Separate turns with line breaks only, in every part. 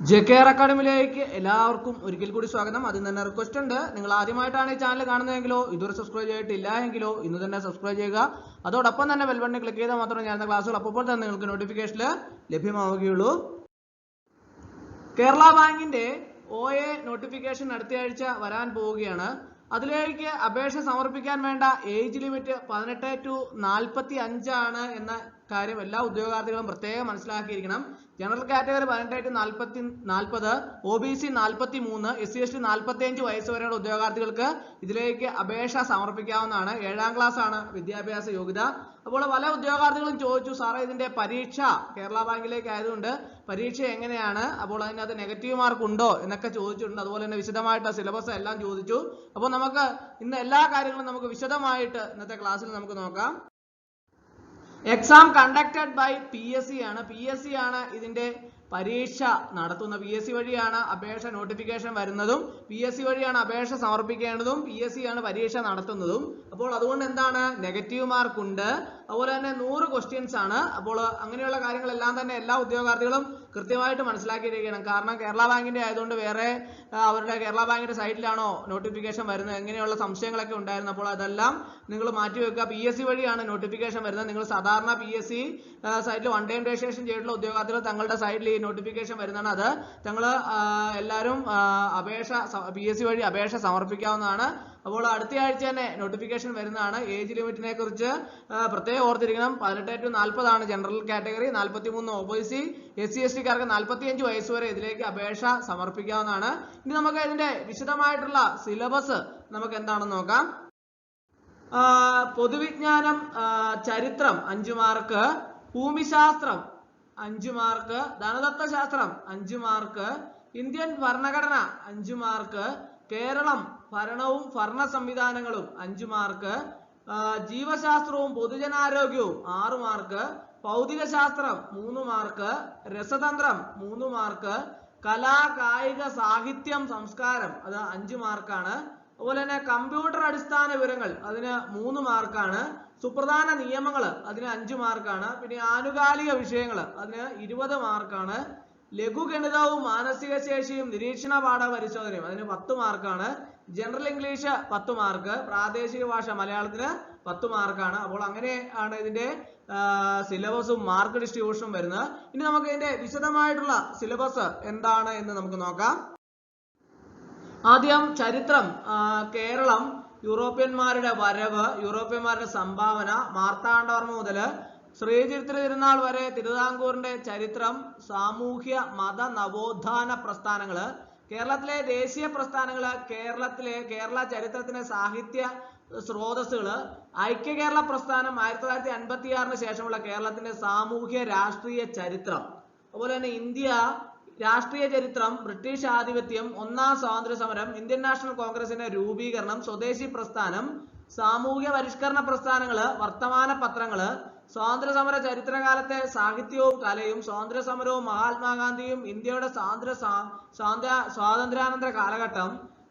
JKR അക്കാഡമിയിലേക്ക് എല്ലാവർക്കും ഒരിക്കൽ കൂടി സ്വാഗതം. അതിൽ തന്നെ റിക്വസ്റ്റ് ഉണ്ട്, നിങ്ങൾ ആദ്യമായിട്ടാണ് ഈ ചാനൽ കാണുന്നതെങ്കിലോ ഇതുവരെ സബ്സ്ക്രൈബ് ചെയ്തിട്ടില്ല എങ്കിലോ ഇന്ന് തന്നെ സബ്സ്ക്രൈബ് ചെയ്യുക. അതോടൊപ്പം തന്നെ ബെൽ ബട്ടൺ ക്ലിക്ക് ചെയ്താൽ മാത്രമേ ഞാൻ ക്ലാസ്സുകൾ അപ്പോൾ തന്നെ നിങ്ങൾക്ക് നോട്ടിഫിക്കേഷൻ ലഭ്യമാവുകയുള്ളൂ. കേരള ബാങ്കിന്റെ OA നോട്ടിഫിക്കേഷൻ അടുത്തയാഴ്ച വരാൻ പോവുകയാണ്. അതിലേക്ക് അപേക്ഷ സമർപ്പിക്കാൻ വേണ്ട ഏജ് ലിമിറ്റ് 18 to 45 ആണ് എന്ന കാര്യം എല്ലാ ഉദ്യോഗാർത്ഥികളും പ്രത്യേകം മനസ്സിലാക്കിയിരിക്കണം. General category 18 to 40, OBC 43, SC/ST 45 വയസ്സ് വരെയുള്ള ഉദ്യോഗാർത്ഥികൾക്ക് ഇതിലേക്ക് അപേക്ഷ സമർപ്പിക്കാവുന്നതാണ്. 7ാം ക്ലാസ് ആണ് വിദ്യാഭ്യാസ യോഗ്യത. അപ്പോൾ പല ഉദ്യോഗാർത്ഥികളും ചോദിച്ചു, സാറേ ഇതിന്റെ പരീക്ഷ കേരള ബാങ്കിലേക്ക് ആയതുകൊണ്ട് പരീക്ഷ എങ്ങനെയാണ്, അപ്പോൾ അതിനകത്ത് നെഗറ്റീവ് മാർക്ക് ഉണ്ടോ എന്നൊക്കെ ചോദിച്ചിട്ടുണ്ട്. അതുപോലെ തന്നെ വിശദമായിട്ടുള്ള സിലബസ് എല്ലാം ചോദിച്ചു. അപ്പോൾ നമുക്ക് ഇന്ന് എല്ലാ കാര്യങ്ങളും നമുക്ക് വിശദമായിട്ട് ഇന്നത്തെ ക്ലാസ്സിൽ നമുക്ക് നോക്കാം. എക്സാം കണ്ടക്റ്റഡ് ബൈ PSC ആണ്. PSC ആണ് ഇതിന്റെ പരീക്ഷ നടത്തുന്ന. PSC വഴിയാണ് അപേക്ഷ നോട്ടിഫിക്കേഷൻ വരുന്നതും PSC വഴിയാണ് അപേക്ഷ സമർപ്പിക്കേണ്ടതും PSC ആണ് പരീക്ഷ നടത്തുന്നതും. അപ്പോൾ അതുകൊണ്ട് എന്താണ്, നെഗറ്റീവ് മാർക്ക് ഉണ്ട്. അതുപോലെ തന്നെ 100 ക്വസ്റ്റ്യൻസ് ആണ്. അപ്പോൾ അങ്ങനെയുള്ള കാര്യങ്ങളെല്ലാം തന്നെ എല്ലാ ഉദ്യോഗാർത്ഥികളും കൃത്യമായിട്ട് മനസ്സിലാക്കിയിരിക്കണം. കാരണം കേരള ബാങ്കിന്റെ ആയതുകൊണ്ട് വേറെ അവരുടെ കേരള ബാങ്കിന്റെ സൈറ്റിലാണോ നോട്ടിഫിക്കേഷൻ വരുന്നത്, എങ്ങനെയുള്ള സംശയങ്ങളൊക്കെ ഉണ്ടായിരുന്നു. അപ്പോൾ അതെല്ലാം നിങ്ങൾ മാറ്റിവെക്കുക. PSC വഴിയാണ് നോട്ടിഫിക്കേഷൻ വരുന്നത്. നിങ്ങൾ സാധാരണ PSC സൈറ്റിൽ 1 ടൈം രജിസ്ട്രേഷൻ ചെയ്തിട്ടുള്ള ഉദ്യോഗാർത്ഥികൾ തങ്ങളുടെ സൈറ്റിൽ ഈ നോട്ടിഫിക്കേഷൻ വരുന്നതാണ്. അത് ഞങ്ങൾ എല്ലാവരും അപേക്ഷ PSC വഴി അപേക്ഷ സമർപ്പിക്കാവുന്നതാണ്. അപ്പോൾ അടുത്ത ആഴ്ച തന്നെ നോട്ടിഫിക്കേഷൻ വരുന്നതാണ്. ഏജ് ലിമിറ്റിനെ കുറിച്ച് പ്രത്യേകം ഓർത്തിരിക്കണം. 18 to 40 ആണ് ജനറൽ കാറ്റഗറി, 43 OBC, SC/ST-കാർക്ക് 45 വയസ്സ് വരെ ഇതിലേക്ക് അപേക്ഷ സമർപ്പിക്കാവുന്നതാണ്. ഇനി നമുക്ക് ഇതിന്റെ വിശദമായിട്ടുള്ള സിലബസ് നമുക്ക് എന്താണെന്ന് നോക്കാം. പൊതുവിജ്ഞാനം, ചരിത്രം 5 മാർക്ക്, ഭൂമിശാസ്ത്രം 5 മാർക്ക്, ധനതത്വശാസ്ത്രം 5 മാർക്ക്, ഇന്ത്യൻ ഭരണഘടന 5 മാർക്ക്, കേരളം ഭരണവും ഭരണ സംവിധാനങ്ങളും 5 മാർക്ക്, ജീവശാസ്ത്രവും പൊതുജനാരോഗ്യവും 6 മാർക്ക്, ഭൗതികശാസ്ത്രം 3 മാർക്ക്, രസതന്ത്രം 3 മാർക്ക്, കലാ കായിക സാഹിത്യം സംസ്കാരം അത് 5 മാർക്കാണ്. അതുപോലെ തന്നെ കമ്പ്യൂട്ടർ അടിസ്ഥാന വിവരങ്ങൾ അതിന് 3 മാർക്കാണ്. സുപ്രധാന നിയമങ്ങൾ അതിന് 5 മാർക്കാണ്. പിന്നെ ആനുകാലിക വിഷയങ്ങൾ അതിന് 20 മാർക്കാണ്. ലഘുഗണിതവും മാനസിക ശേഷിയും നിരീക്ഷണ പാഠ പരിശോധനയും അതിന് 10 മാർക്കാണ്. ജനറൽ ഇംഗ്ലീഷ് 10 മാർക്ക്, പ്രാദേശിക ഭാഷ മലയാളത്തിന് 10 മാർക്കാണ്. അപ്പോൾ അങ്ങനെയാണ് ഇതിന്റെ സിലബസും മാർക്ക് ഡിസ്ട്രിബ്യൂഷനും വരുന്നത്. ഇനി നമുക്ക് ഇതിന്റെ വിശദമായിട്ടുള്ള സിലബസ് എന്താണ് എന്ന് നമുക്ക് നോക്കാം. ആദ്യം ചരിത്രം. കേരളം, യൂറോപ്യന്മാരുടെ വരവ്, യൂറോപ്യന്മാരുടെ സംഭാവന, മാർത്താണ്ഡവർമ്മ മുതൽ ശ്രീചിത്ര തിരുനാൾ വരെ തിരുവിതാംകൂറിന്റെ ചരിത്രം, സാമൂഹ്യ മത നവോത്ഥാന പ്രസ്ഥാനങ്ങള്, കേരളത്തിലെ ദേശീയ പ്രസ്ഥാനങ്ങള്, കേരള ചരിത്രത്തിലെ സാഹിത്യ സ്രോതസ്സുകള്, ഐക്യ കേരള പ്രസ്ഥാനം, 1956 ശേഷമുള്ള കേരളത്തിന്റെ സാമൂഹ്യ രാഷ്ട്രീയ ചരിത്രം, അതുപോലെ തന്നെ ഇന്ത്യ രാഷ്ട്രീയ ചരിത്രം, ബ്രിട്ടീഷ് ആധിപത്യം, 1ാം സ്വാതന്ത്ര്യ സമരം, ഇന്ത്യൻ നാഷണൽ കോൺഗ്രസിന്റെ രൂപീകരണം, സ്വദേശി പ്രസ്ഥാനം, സാമൂഹ്യ പരിഷ്കരണ പ്രസ്ഥാനങ്ങള്, വർത്തമാന പത്രങ്ങള്, സ്വാതന്ത്ര്യ സമര ചരിത്രകാലത്തെ സാഹിത്യവും കലയും, സ്വാതന്ത്ര്യ സമരവും മഹാത്മാഗാന്ധിയും, ഇന്ത്യയുടെ സ്വാതന്ത്ര്യാനന്തര കാലഘട്ടം,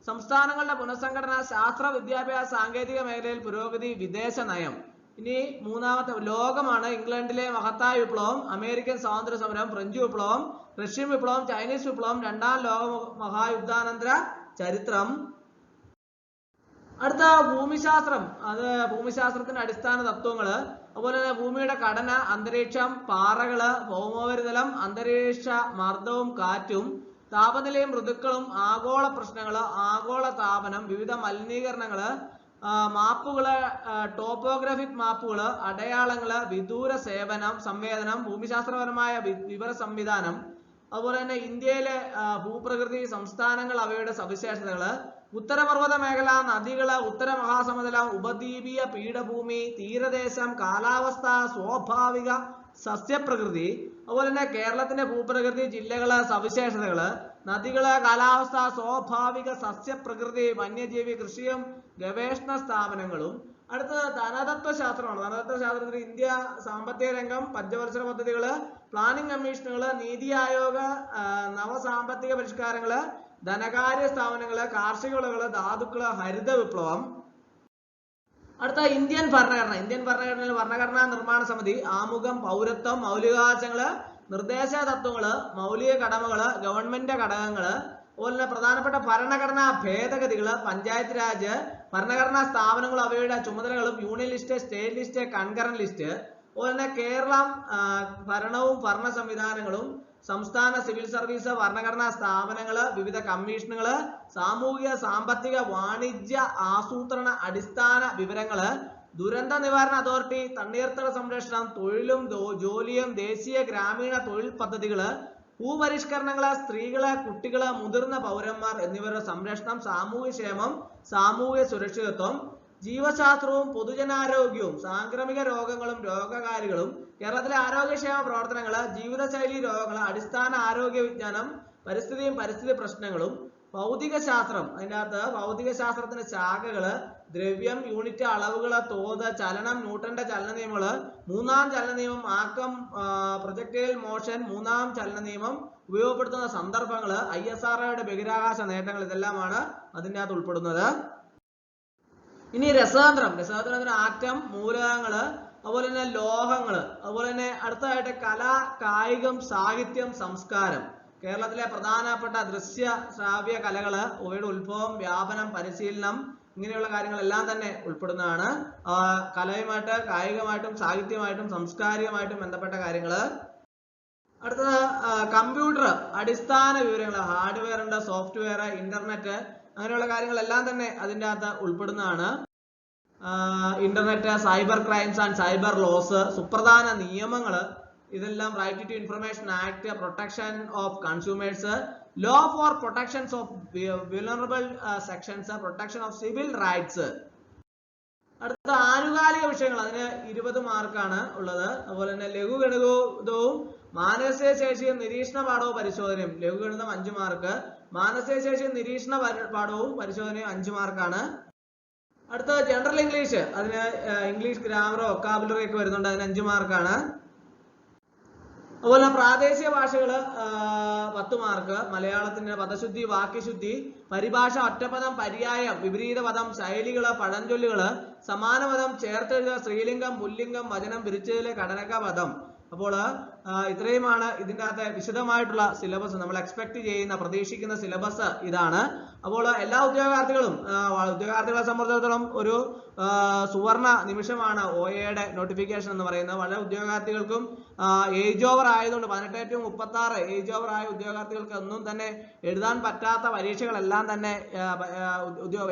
സംസ്ഥാനങ്ങളുടെ പുനഃസംഘടന, ശാസ്ത്ര വിദ്യാഭ്യാസ സാങ്കേതിക മേഖലയിൽ പുരോഗതി, വിദേശ നയം. ഇനി 3ാമത്തെ ലോകമാണ്. ഇംഗ്ലണ്ടിലെ മഹത്തായ വിപ്ലവം, അമേരിക്കൻ സ്വാതന്ത്ര്യ സമരം, ഫ്രഞ്ച് വിപ്ലവം, റഷ്യൻ വിപ്ലവം, ചൈനീസ് വിപ്ലവം, 2ാം ലോക മഹായുദ്ധാനന്തര ചരിത്രം. അടുത്ത ഭൂമിശാസ്ത്രം. അത് ഭൂമിശാസ്ത്രത്തിന്റെ അടിസ്ഥാന തത്വങ്ങള്, അതുപോലെ തന്നെ ഭൂമിയുടെ ഘടന, അന്തരീക്ഷം, പാറകള്, ഭൗമോപരിതലം, അന്തരീക്ഷ മർദ്ദവും കാറ്റും, താപനിലയും ഋതുക്കളും, ആഗോള പ്രശ്നങ്ങള്, ആഗോള താപനം, വിവിധ മലിനീകരണങ്ങള്, മാപ്പുകള്, ടോപ്പോഗ്രാഫിക് മാപ്പുകള്, അടയാളങ്ങള്, വിദൂര സംവേദനം, ഭൂമിശാസ്ത്രപരമായ വിവര സംവിധാനം, അതുപോലെ തന്നെ ഇന്ത്യയിലെ ഭൂപ്രകൃതി, സംസ്ഥാനങ്ങൾ, അവയുടെ സവിശേഷതകള്, ഉത്തരപർവ്വത മേഖല, നദികള്, ഉത്തര മഹാസമുദ്രം, ഉപദ്വീപീയ പീഠഭൂമി, തീരദേശം, കാലാവസ്ഥ, സ്വാഭാവിക സസ്യപ്രകൃതി, അതുപോലെ തന്നെ കേരളത്തിന്റെ ഭൂപ്രകൃതി, ജില്ലകള്, സവിശേഷതകള്, നദികള്, കാലാവസ്ഥ, സ്വാഭാവിക സസ്യപ്രകൃതി, വന്യജീവി, കൃഷിയും ഗവേഷണ സ്ഥാപനങ്ങളും. അടുത്തത് ധനതത്വശാസ്ത്രമാണ്. ധനതത്വശാസ്ത്രത്തിൽ ഇന്ത്യ സാമ്പത്തിക രംഗം, പഞ്ചവത്സര പദ്ധതികള്, പ്ലാനിംഗ് കമ്മീഷനുകള്, നീതി ആയോഗ്, നവസാമ്പത്തിക പരിഷ്കാരങ്ങള്, ധനകാര്യ സ്ഥാപനങ്ങള്, കാർഷിക വിളകള്, ധാതുക്കള്, ഹരിത വിപ്ലവം. അടുത്ത ഇന്ത്യൻ ഭരണഘടന. ഇന്ത്യൻ ഭരണഘടനയിൽ ഭരണഘടനാ നിർമ്മാണ സമിതി, ആമുഖം, പൗരത്വം, മൗലികാവകാശങ്ങള്, നിർദ്ദേശ തത്വങ്ങള്, മൗലിക കടമകള്, ഗവൺമെന്റ് ഘടകങ്ങള്, അതുപോലെ തന്നെ പ്രധാനപ്പെട്ട ഭരണഘടനാ ഭേദഗതികള്, പഞ്ചായത്ത് രാജ്, ഭരണഘടനാ സ്ഥാപനങ്ങളും അവയുടെ ചുമതലകളും, union list, state list, concurrent list, അതുപോലെ തന്നെ കേരളം ഭരണവും ഭരണ സംവിധാനങ്ങളും, സംസ്ഥാന സിവിൽ സർവീസ്, ഭരണഘടനാ സ്ഥാപനങ്ങള്, വിവിധ കമ്മീഷനുകള്, സാമൂഹിക സാമ്പത്തിക വാണിജ്യ ആസൂത്രണ അടിസ്ഥാന വിവരങ്ങള്, ദുരന്ത നിവാരണ അതോറിറ്റി, തണ്ണീർത്തട സംരക്ഷണം, തൊഴിലും ജോലിയും, ദേശീയ ഗ്രാമീണ തൊഴിൽ പദ്ധതികള്, ഭൂപരിഷ്കരണങ്ങള്, സ്ത്രീകള്, കുട്ടികള്, മുതിർന്ന പൗരന്മാർ എന്നിവരുടെ സംരക്ഷണം, സാമൂഹ്യക്ഷേമം, സാമൂഹ്യ സുരക്ഷിതത്വം, ജീവശാസ്ത്രവും പൊതുജനാരോഗ്യവും, സാംക്രമിക രോഗങ്ങളും രോഗകാരികളും, കേരളത്തിലെ ആരോഗ്യക്ഷേമ പ്രവർത്തനങ്ങള്, ജീവിതശൈലി രോഗങ്ങള്, അടിസ്ഥാന ആരോഗ്യ വിജ്ഞാനം, പരിസ്ഥിതിയും പരിസ്ഥിതി പ്രശ്നങ്ങളും, ഭൗതിക ശാസ്ത്രം, അതിൻ്റെ അകത്ത് ഭൗതിക ശാസ്ത്രത്തിന്റെ ശാഖകള്, ദ്രവ്യം, യൂണിറ്റ്, അളവുകള്, തോത്, ചലനം, ന്യൂട്ടന്റെ ചലന നിയമങ്ങള്, മൂന്നാം ചലന നിയമം, ആക്കം, പ്രൊജക്ടൈൽ മോഷൻ, മൂന്നാം ചലന നിയമം, ഉപയോഗപ്പെടുത്തുന്ന സന്ദർഭങ്ങള്, ISROയുടെ ബഹിരാകാശ നേട്ടങ്ങൾ, ഇതെല്ലാമാണ് അതിൻ്റെ അകത്ത് ഉൾപ്പെടുന്നത്. ഇനി രസതന്ത്രം ആറ്റം, മൂലകങ്ങള്, അതുപോലെ തന്നെ ലോഹങ്ങള്, അതുപോലെ തന്നെ അടുത്തതായിട്ട് കല, കായികം, സാഹിത്യം, സംസ്കാരം. കേരളത്തിലെ പ്രധാനപ്പെട്ട ദൃശ്യ ശ്രാവ്യ കലകള്, അവയുടെ ഉത്ഭവം, വ്യാപനം, പരിശീലനം, ഇങ്ങനെയുള്ള കാര്യങ്ങളെല്ലാം തന്നെ ഉൾപ്പെടുന്നതാണ്. കലയുമായിട്ട്, കായികമായിട്ടും, സാഹിത്യമായിട്ടും, സംസ്കാരികമായിട്ടും ബന്ധപ്പെട്ട കാര്യങ്ങള്. അടുത്തത് കമ്പ്യൂട്ടർ, അടിസ്ഥാന വിവരങ്ങൾ, ഹാർഡ്വെയർ ഉണ്ട്, സോഫ്റ്റ്വെയർ, ഇന്റർനെറ്റ്, അങ്ങനെയുള്ള കാര്യങ്ങളെല്ലാം തന്നെ അതിൻ്റെ അകത്ത് ഉൾപ്പെടുന്നതാണ്. Internet, cyber crimes and cyber laws, സുപ്രധാന നിയമങ്ങൾ, ഇതെല്ലാം right to information act, protection of consumers, law for protections of vulnerable sections, protection of civil rights. അടുത്ത ആനുകാലിക വിഷയങ്ങൾ, അതിന് 20 മാർക്കാണ് ഉള്ളത്. അതുപോലെ തന്നെ ലഘുഗണിതവും മാനസിക ശേഷിയും നിരീക്ഷണ പാഠവും പരിശോധനയും. ലഘുഗണിതം 5 മാർക്ക്, മാനസിക ശേഷിയും നിരീക്ഷണ പാഠവും പരിശോധനയും 5 മാർക്കാണ്. അടുത്ത ജനറൽ ഇംഗ്ലീഷ്, അതിന് ഇംഗ്ലീഷ് ഗ്രാമറോ വൊക്കാബുലറി ഒക്കെ വരുന്നുണ്ട്, അതിന് 5 മാർക്കാണ്. അതുപോലെ പ്രാദേശിക ഭാഷകള് 10 മാർക്ക്, മലയാളത്തിന് പദശുദ്ധി, വാക്യശുദ്ധി, പരിഭാഷ, ഒറ്റപ്പദം, പര്യായം, വിപരീത പദം, ശൈലികള്, പഴഞ്ചൊല്ലുകള്, സമാന പദം, ചേർത്തെഴുതുക, സ്ത്രീലിംഗം, പുല്ലിംഗം, വചനം, പിരിച്ചതിലെ ഘടനക പദം. അപ്പോൾ ഇത്രയുമാണ് ഇതിൻ്റെ അകത്തെ വിശദമായിട്ടുള്ള സിലബസ്. നമ്മൾ എക്സ്പെക്ട് ചെയ്യുന്ന, പ്രതീക്ഷിക്കുന്ന സിലബസ് ഇതാണ്. അപ്പോൾ എല്ലാ ഉദ്യോഗാർത്ഥികളെ സംബന്ധിച്ചിടത്തോളം ഒരു സുവർണ നിമിഷമാണ് OAയുടെ നോട്ടിഫിക്കേഷൻ എന്ന് പറയുന്നത്. വളരെ ഉദ്യോഗാർത്ഥികൾക്കും ഏജ് ഓവർ ആയതുകൊണ്ട് 18 to 36 ഏജ് ഓവർ ആയ ഉദ്യോഗാർത്ഥികൾക്ക് ഒന്നും തന്നെ എഴുതാൻ പറ്റാത്ത പരീക്ഷകളെല്ലാം തന്നെ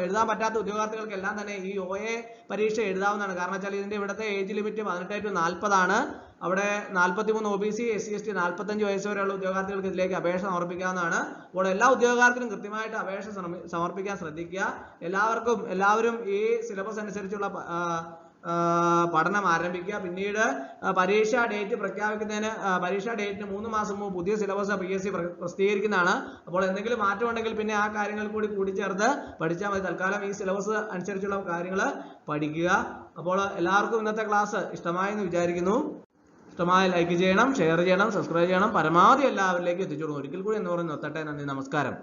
എഴുതാൻ പറ്റാത്ത ഉദ്യോഗാർത്ഥികൾക്കെല്ലാം തന്നെ ഈ OA പരീക്ഷ എഴുതാവുന്നതാണ്. കാരണം വെച്ചാൽ ഇതിന്റെ ഇവിടുത്തെ ഏജ് ലിമിറ്റ് 18 to 40 ആണ്. അവിടെ 43 OBC, SC ST 45 വയസ്സ് വരെയുള്ള ഉദ്യോഗാർത്ഥികൾക്ക് ഇതിലേക്ക് അപേക്ഷ സമർപ്പിക്കാവുന്നതാണ്. അപ്പോൾ എല്ലാ ഉദ്യോഗാർത്ഥികളും കൃത്യമായിട്ട് അപേക്ഷ സമർപ്പിക്കാൻ ശ്രദ്ധിക്കുക. എല്ലാവരും ഈ സിലബസ് അനുസരിച്ചുള്ള പഠനം ആരംഭിക്കുക. പിന്നീട് പരീക്ഷാ ഡേറ്റ് പ്രഖ്യാപിക്കുന്നതിന് പരീക്ഷാ ഡേറ്റിന് 3 മാസം മുമ്പ് പുതിയ സിലബസ് PSC പ്രസിദ്ധീകരിക്കുന്നതാണ്. അപ്പോൾ എന്തെങ്കിലും മാറ്റം ഉണ്ടെങ്കിൽ പിന്നെ ആ കാര്യങ്ങൾ കൂടി കൂടിച്ചേർത്ത് പഠിച്ചാൽ മതി. തൽക്കാലം ഈ സിലബസ് അനുസരിച്ചുള്ള കാര്യങ്ങൾ പഠിക്കുക. അപ്പോൾ എല്ലാവർക്കും ഇന്നത്തെ ക്ലാസ് ഇഷ്ടമായെന്ന് വിചാരിക്കുന്നു. ഇഷ്ടമായ ലൈക്ക് ചെയ്യണം, ഷെയർ ചെയ്യണം, സബ്സ്ക്രൈബ് ചെയ്യണം. പരമാവധി എല്ലാവരിലേക്കും എത്തിച്ചു കൊടുക്കും. ഒരിക്കൽ കൂടി എന്ന് പറഞ്ഞ് നിർത്തട്ടെ. നന്ദി, നമസ്കാരം.